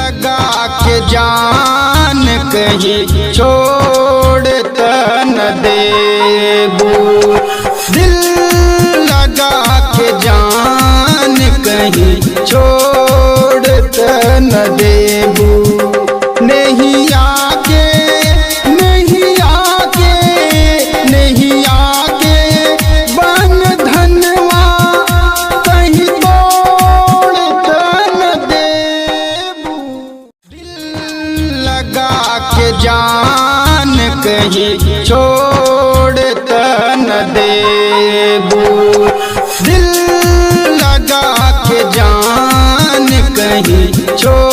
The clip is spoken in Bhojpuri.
लगा के जान कहीं छोड़ न देबू। दिल लगा के जान कहीं छोड़ न देबू। नहीं आके नहीं आके नहीं आके बन धनवा कहीं तोड़ न देबू। दिल लगा के जान कहीं छोड़ न देबू। दिल लगा के जान कहीं छोड़